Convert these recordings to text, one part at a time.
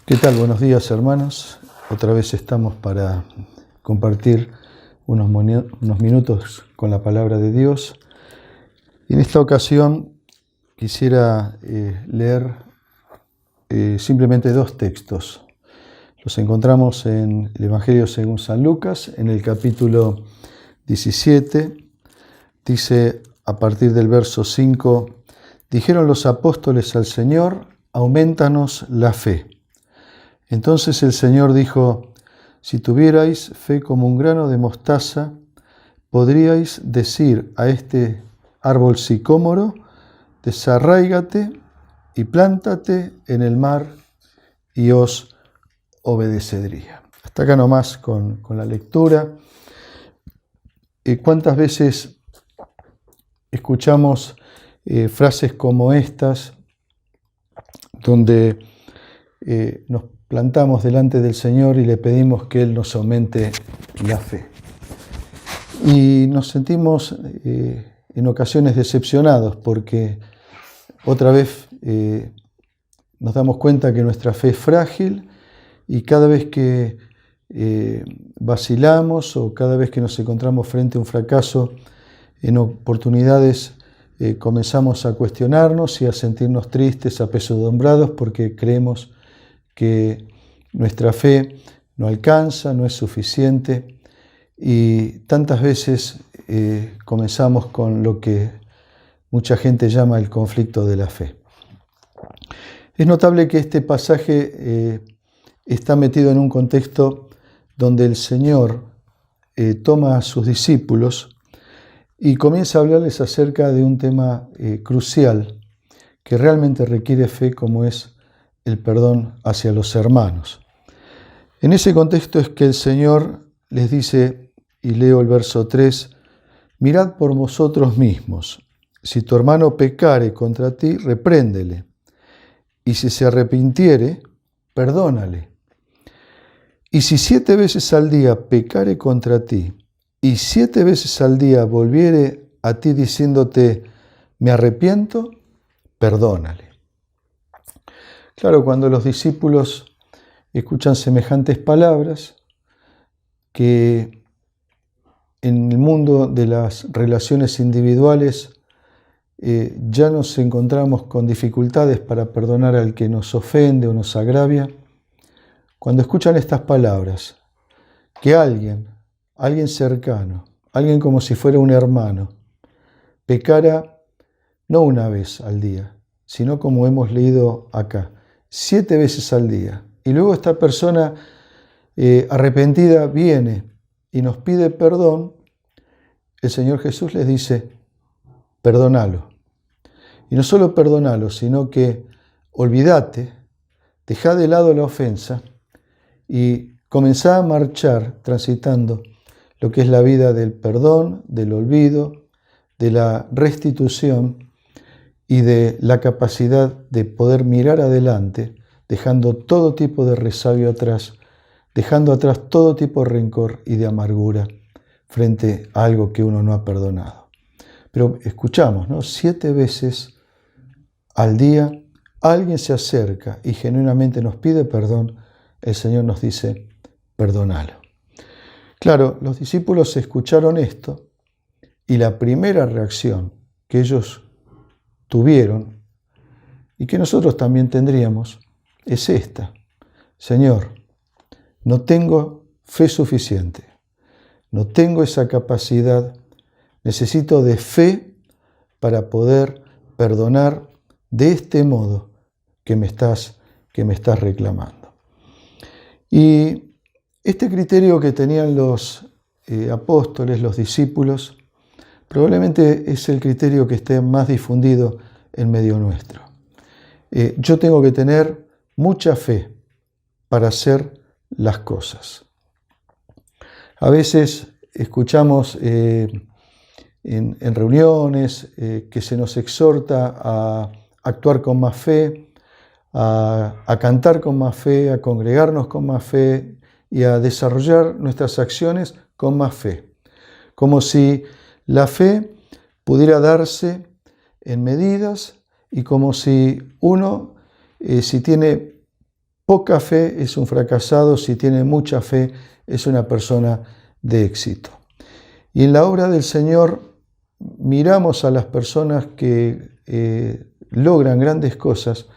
¿Qué tal? Buenos días, hermanos. Otra vez estamos para compartir unos minutos con la palabra de Dios. Y en esta ocasión quisiera leer simplemente dos textos. Los encontramos en el Evangelio según San Lucas, en el capítulo 17. Dice a partir del verso 5, dijeron los apóstoles al Señor, aumentanos la fe. Entonces el Señor dijo, si tuvierais fe como un grano de mostaza, podríais decir a este árbol sicómoro, desarráigate y plántate en el mar, y os obedecería. Hasta acá nomás con la lectura. ¿Cuántas veces escuchamos frases como estas, donde nos plantamos delante del Señor y le pedimos que Él nos aumente la fe? Y nos sentimos en ocasiones decepcionados porque otra vez nos damos cuenta que nuestra fe es frágil y cada vez que vacilamos o cada vez que nos encontramos frente a un fracaso, en oportunidades comenzamos a cuestionarnos y a sentirnos tristes, apesadumbrados porque creemos que nuestra fe no alcanza, no es suficiente, y tantas veces comenzamos con lo que mucha gente llama el conflicto de la fe. Es notable que este pasaje está metido en un contexto donde el Señor toma a sus discípulos y comienza a hablarles acerca de un tema crucial que realmente requiere fe, como es el perdón hacia los hermanos. En ese contexto es que el Señor les dice, y leo el verso 3, mirad por vosotros mismos, si tu hermano pecare contra ti, repréndele, y si se arrepintiere, perdónale. Y si 7 veces al día pecare contra ti, y 7 veces al día volviere a ti diciéndote, me arrepiento, perdónale. Claro, cuando los discípulos escuchan semejantes palabras, que en el mundo de las relaciones individuales ya nos encontramos con dificultades para perdonar al que nos ofende o nos agravia, cuando escuchan estas palabras, que alguien cercano, alguien como si fuera un hermano, pecara no una vez al día, sino como hemos leído acá, 7 veces al día. Y luego esta persona arrepentida viene y nos pide perdón. El Señor Jesús les dice, perdónalo. Y no solo perdónalo, sino que olvídate, dejá de lado la ofensa y comenzá a marchar transitando lo que es la vida del perdón, del olvido, de la restitución y de la capacidad de poder mirar adelante, dejando todo tipo de resabio atrás, dejando atrás todo tipo de rencor y de amargura frente a algo que uno no ha perdonado. Pero escuchamos, ¿no? 7 veces al día alguien se acerca y genuinamente nos pide perdón, el Señor nos dice, perdónalo. Claro, los discípulos escucharon esto y la primera reacción que ellos tuvieron y que nosotros también tendríamos es esta: Señor, no tengo fe suficiente, no tengo esa capacidad, necesito de fe para poder perdonar de este modo que me estás reclamando. Y este criterio que tenían los apóstoles, los discípulos, probablemente es el criterio que esté más difundido en medio nuestro. Yo tengo que tener mucha fe para hacer las cosas. A veces escuchamos en reuniones que se nos exhorta a actuar con más fe, a cantar con más fe, a congregarnos con más fe y a desarrollar nuestras acciones con más fe. Como si la fe pudiera darse en medidas y como si uno, si tiene poca fe es un fracasado, si tiene mucha fe es una persona de éxito. Y en la obra del Señor miramos a las personas que logran grandes cosas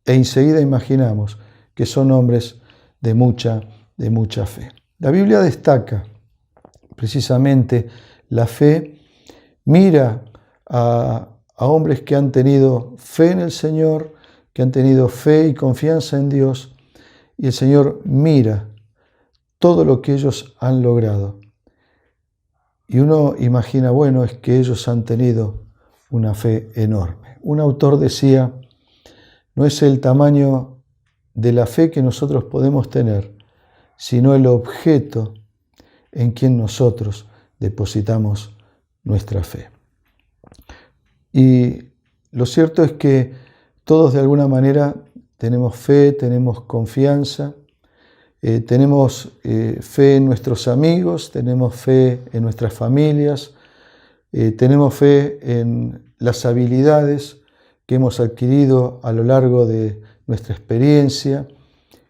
e enseguida imaginamos que son hombres de mucha fe. La Biblia destaca precisamente la fe, mira a hombres que han tenido fe en el Señor, que han tenido fe y confianza en Dios, y el Señor mira todo lo que ellos han logrado. Y uno imagina, bueno, es que ellos han tenido una fe enorme. Un autor decía, no es el tamaño de la fe que nosotros podemos tener, sino el objeto en quien nosotros depositamos nuestra fe. Y lo cierto es que todos de alguna manera tenemos fe, tenemos confianza, tenemos fe en nuestros amigos, tenemos fe en nuestras familias, tenemos fe en las habilidades que hemos adquirido a lo largo de nuestra experiencia,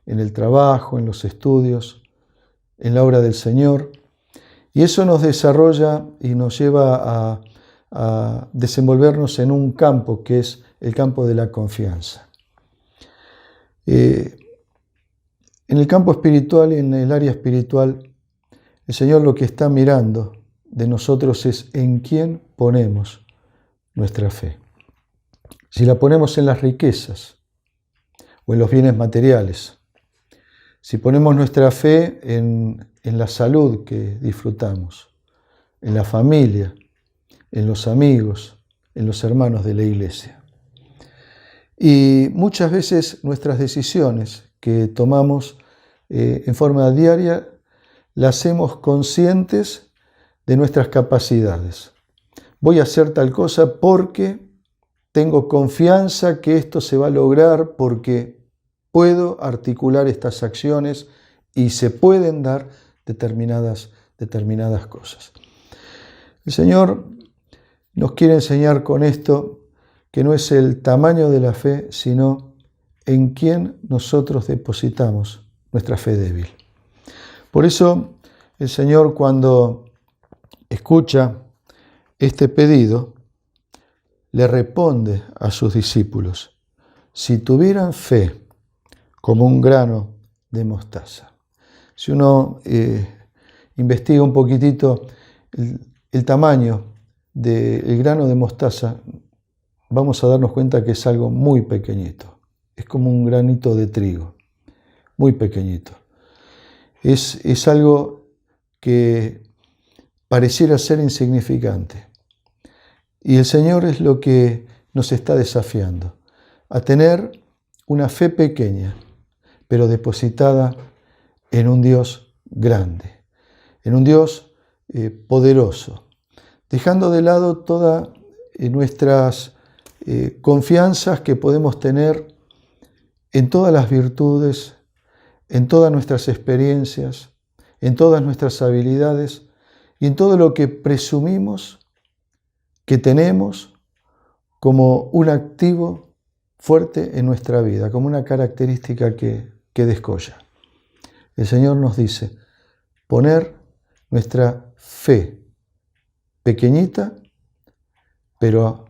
en el trabajo, en los estudios, en la obra del Señor. Y eso nos desarrolla y nos lleva a desenvolvernos en un campo que es el campo de la confianza. En el campo espiritual y en el área espiritual, el Señor lo que está mirando de nosotros es en quién ponemos nuestra fe. Si la ponemos en las riquezas o en los bienes materiales, si ponemos nuestra fe en la salud que disfrutamos, en la familia, en los amigos, en los hermanos de la iglesia. Y muchas veces nuestras decisiones que tomamos en forma diaria las hacemos conscientes de nuestras capacidades. Voy a hacer tal cosa porque tengo confianza que esto se va a lograr, porque puedo articular estas acciones y se pueden dar determinadas cosas. El Señor nos quiere enseñar con esto que no es el tamaño de la fe, sino en quién nosotros depositamos nuestra fe débil. Por eso el Señor, cuando escucha este pedido, le responde a sus discípulos: si tuvieran fe como un grano de mostaza. Si uno investiga un poquitito el tamaño del grano de mostaza, vamos a darnos cuenta que es algo muy pequeñito. Es como un granito de trigo, muy pequeñito. Es algo que pareciera ser insignificante. Y el Señor es lo que nos está desafiando, a tener una fe pequeña, pero depositada en un Dios grande, en un Dios poderoso, dejando de lado todas nuestras confianzas que podemos tener en todas las virtudes, en todas nuestras experiencias, en todas nuestras habilidades y en todo lo que presumimos que tenemos como un activo fuerte en nuestra vida, como una característica que descolla. El Señor nos dice poner nuestra fe pequeñita, pero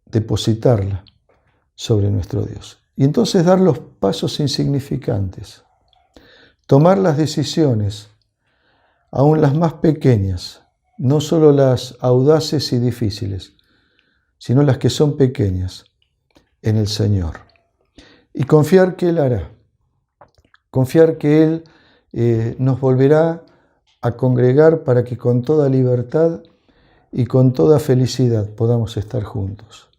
depositarla sobre nuestro Dios. Y entonces dar los pasos insignificantes, tomar las decisiones, aún las más pequeñas, no solo las audaces y difíciles, sino las que son pequeñas, en el Señor. Y confiar que Él hará, confiar que Él nos volverá a congregar para que con toda libertad y con toda felicidad podamos estar juntos.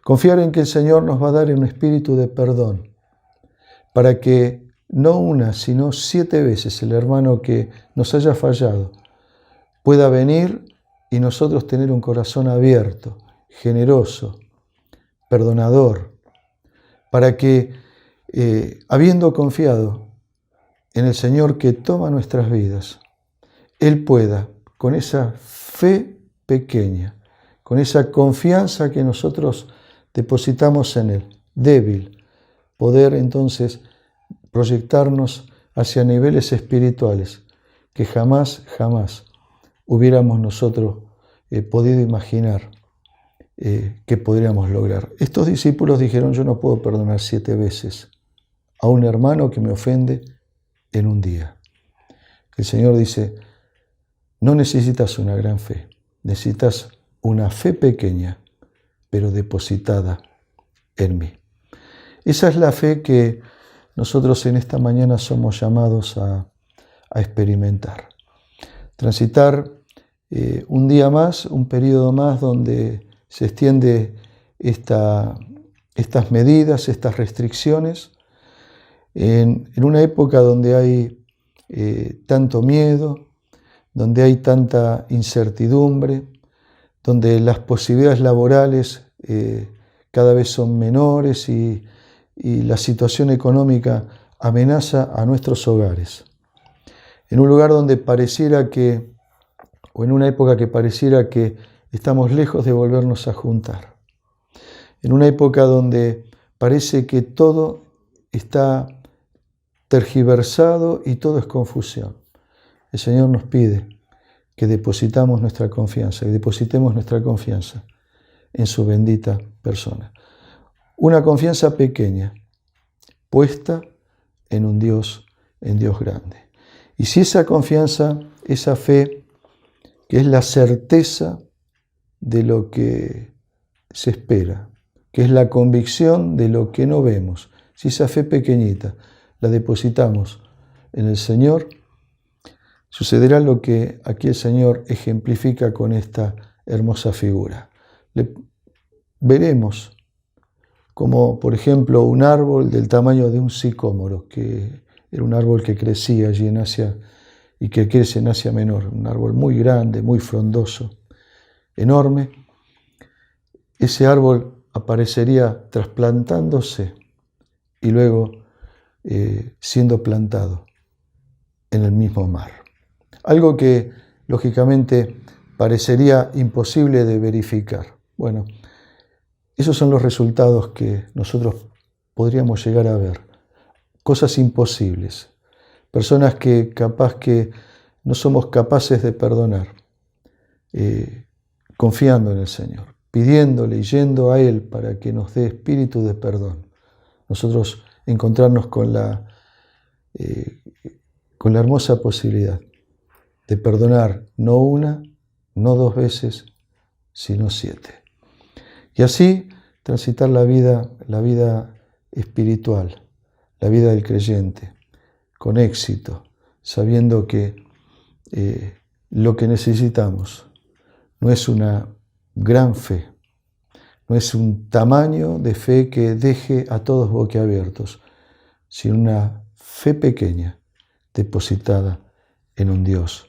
Confiar en que el Señor nos va a dar un espíritu de perdón, para que no una, sino 7 veces el hermano que nos haya fallado pueda venir y nosotros tener un corazón abierto, generoso, perdonador, para que, habiendo confiado en el Señor que toma nuestras vidas, Él pueda, con esa fe pequeña, con esa confianza que nosotros depositamos en Él, débil, poder entonces proyectarnos hacia niveles espirituales que jamás hubiéramos nosotros podido imaginar que podríamos lograr. Estos discípulos dijeron: yo no puedo perdonar 7 veces a un hermano que me ofende en un día. El Señor dice: no necesitas una gran fe, necesitas una fe pequeña, pero depositada en mí. Esa es la fe que nosotros en esta mañana somos llamados a experimentar. Transitar un día más, un periodo más donde se extiende estas medidas, estas restricciones, en una época donde hay tanto miedo, donde hay tanta incertidumbre, donde las posibilidades laborales cada vez son menores y la situación económica amenaza a nuestros hogares. En un lugar donde pareciera que, o en una época que pareciera que estamos lejos de volvernos a juntar. En una época donde parece que todo está tergiversado y todo es confusión. El Señor nos pide que depositemos nuestra confianza, en su bendita persona. Una confianza pequeña, puesta en un Dios, en Dios grande. Y si esa confianza, esa fe, que es la certeza de lo que se espera, que es la convicción de lo que no vemos, si esa fe pequeñita la depositamos en el Señor, sucederá lo que aquí el Señor ejemplifica con esta hermosa figura. Veremos como, por ejemplo, un árbol del tamaño de un sicómoro, que era un árbol que crecía allí en Asia y que crece en Asia Menor, un árbol muy grande, muy frondoso, enorme. Ese árbol aparecería trasplantándose y luego siendo plantado en el mismo mar. Algo que, lógicamente, parecería imposible de verificar. Bueno, esos son los resultados que nosotros podríamos llegar a ver. Cosas imposibles. Personas que capaz que no somos capaces de perdonar. Confiando en el Señor, pidiéndole y yendo a Él para que nos dé espíritu de perdón. Nosotros encontrarnos con la hermosa posibilidad de perdonar no una, no 2 veces, sino 7. Y así transitar la vida espiritual, la vida del creyente, con éxito, sabiendo que lo que necesitamos no es una gran fe, no es un tamaño de fe que deje a todos boquiabiertos, sino una fe pequeña depositada en un Dios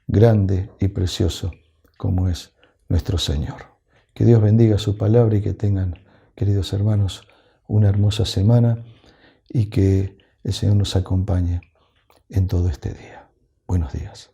grande y precioso como es nuestro Señor. Que Dios bendiga su palabra y que tengan, queridos hermanos, una hermosa semana y que el Señor nos acompañe en todo este día. Buenos días.